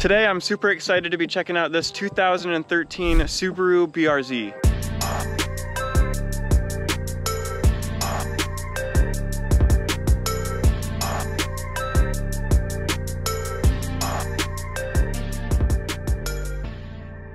Today I'm super excited to be checking out this 2013 Subaru BRZ.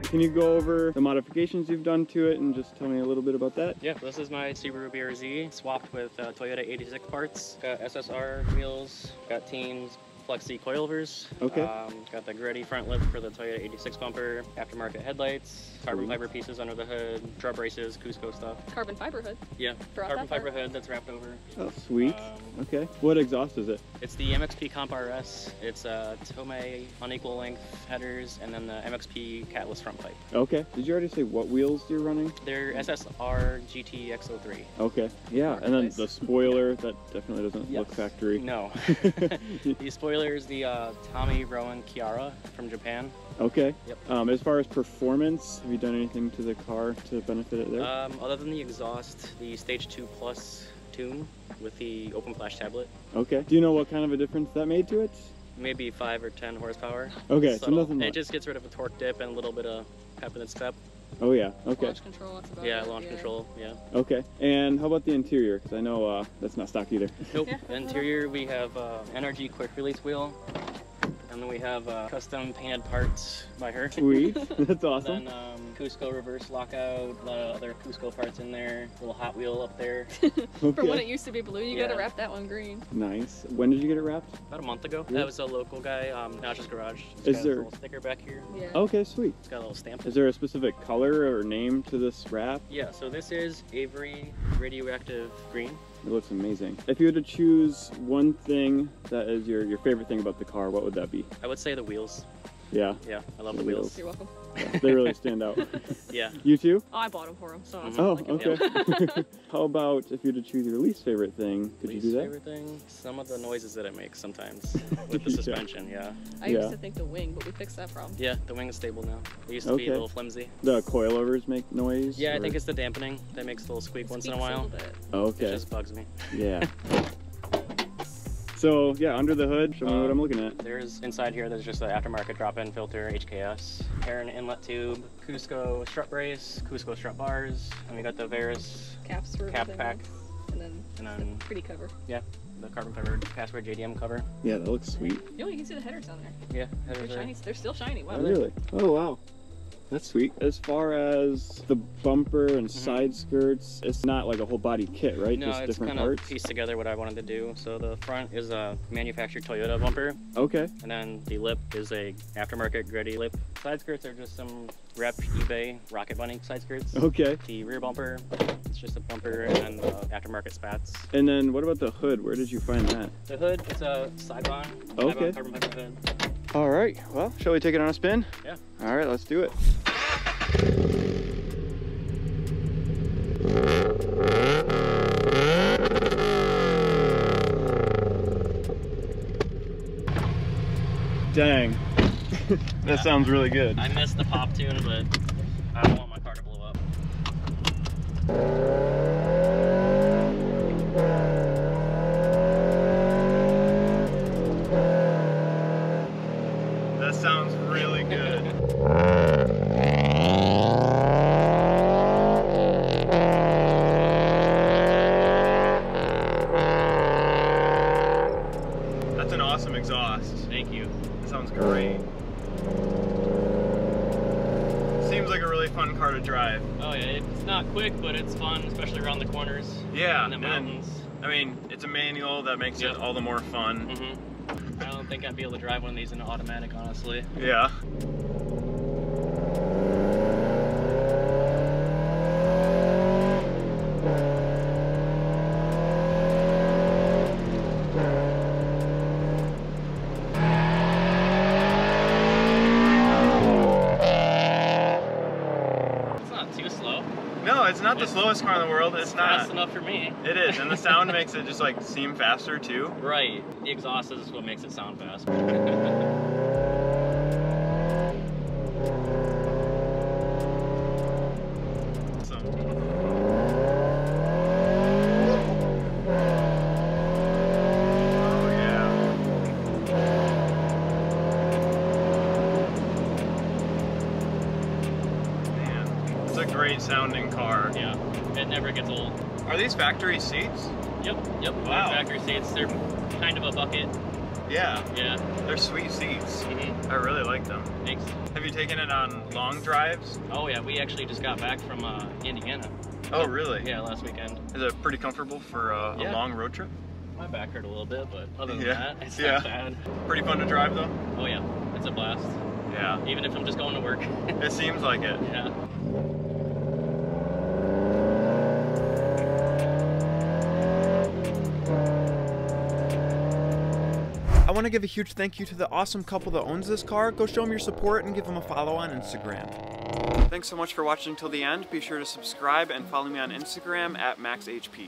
Can you go over the modifications you've done to it and just tell me a little bit about that? Yeah, this is my Subaru BRZ, swapped with Toyota 86 parts. Got SSR wheels, got Teams, Flexi coilovers. Okay. Got the Greddy front lip for the Toyota 86 bumper, aftermarket headlights, carbon fiber pieces under the hood, drum braces, Cusco stuff. Carbon fiber hood. Yeah, carbon fiber hood that's wrapped over. Oh, sweet. Okay. What exhaust is it? It's the MXP Comp RS. It's Tomei unequal length headers and then the MXP catless front pipe. Okay. Did you already say what wheels you're running? They're SSR GT X03. Okay. Yeah, and then the spoiler, that definitely doesn't look factory. No. The spoiler is the Tommy Rowan Chiara from Japan. Okay. Yep. As far as performance, have you done anything to the car to benefit it there? Other than the exhaust, the Stage 2 Plus tune with the open flash tablet. Okay. Do you know what kind of a difference that made to it? Maybe 5 or 10 horsepower. Okay, so nothing much. It just gets rid of a torque dip and a little bit of pep in its step. Oh yeah, okay. Launch control, that's about Yeah, it. launch control, yeah. Okay, and how about the interior? Because I know that's not stock either. Nope. Interior, we have NRG quick release wheel. And then we have custom painted parts by her. Sweet, that's awesome. And then Cusco reverse lockout, a lot of other Cusco parts in there, little Hot Wheel up there. For when it used to be blue, you gotta wrap that one green. Nice. When did you get it wrapped? About a month ago. Yeah. That was a local guy, Notch's Garage. Is got there a little sticker back here? Yeah. Okay, sweet. It's got a little stamp. Is there a specific color or name to this wrap? Yeah, so this is Avery Radioactive Green. It looks amazing. If you had to choose one thing that is your favorite thing about the car, what would that be? I would say the wheels. Yeah. Yeah, I love the wheels. You're welcome. Yeah, they really stand out. Yeah. You too? Oh, I bought them for him, so that's Oh, all I can okay. How about if you had to choose your least favorite thing, could you do that? Least favorite thing? Some of the noises that it makes sometimes with the suspension, yeah. I used to think the wing, but we fixed that problem. Yeah, the wing is stable now. It used to be a little flimsy. The coilovers make noise? Yeah, I think it's the dampening that makes a little squeak once in a while. Okay. It just bugs me. Yeah. So yeah, under the hood, show me what I'm looking at. There's inside here, there's just an aftermarket drop-in filter, HKS, Heron inlet tube, Cusco strut brace, Cusco strut bars, and we got the Varus cap pack, and then pretty cover. Yeah, the carbon fiber password JDM cover. Yeah, that looks sweet. You can see the headers on there. Yeah, headers they're shiny. They're still shiny. Wow. Oh, really? Oh wow. That's sweet. As far as the bumper and side skirts, it's not like a whole body kit, right? No, just it's different kind parts? of pieced together what I wanted to do. So the front is a manufactured Toyota bumper. Okay. And then the lip is a aftermarket Greddy lip. Side skirts are just some rep eBay Rocket Bunny side skirts. Okay. The rear bumper, it's just a bumper and then aftermarket spats. And then what about the hood? Where did you find that? The hood, it's a Saigon. Okay. Carbon fiber hood. All right. Well, shall we take it on a spin? Yeah. All right, let's do it. Dang. That sounds really good. I missed the pop tune, but I don't want my car to blow up. That sounds really good. That's an awesome exhaust. Thank you. That sounds great. Seems like a really fun car to drive. Oh yeah, it's not quick, but it's fun, especially around the corners. Yeah, in the mountains. I mean, it's a manual that makes it all the more fun. I don't think I'd be able to drive one of these in an automatic, honestly. Yeah. No, it's not the slowest car in the world. It's not fast enough for me. It is, and the sound makes it just like seem faster too. Right. The exhaust is what makes it sound fast. a great sounding car. Yeah, it never gets old. Are these factory seats? Yep. Wow. Factory seats. They're kind of a bucket. Yeah. Yeah. They're sweet seats. I really like them. Thanks. Have you taken it on long drives? Oh yeah, we actually just got back from Indiana. Oh really? Yeah, last weekend. Is it pretty comfortable for a long road trip? My back hurt a little bit, but other than Yeah. that, it's not bad. Pretty fun to drive though? Oh yeah, it's a blast. Yeah. Even if I'm just going to work. It seems like it. Yeah. I want to give a huge thank you to the awesome couple that owns this car. Go show them your support and give them a follow on Instagram. Thanks so much for watching till the end. Be sure to subscribe and follow me on Instagram at MaxHP.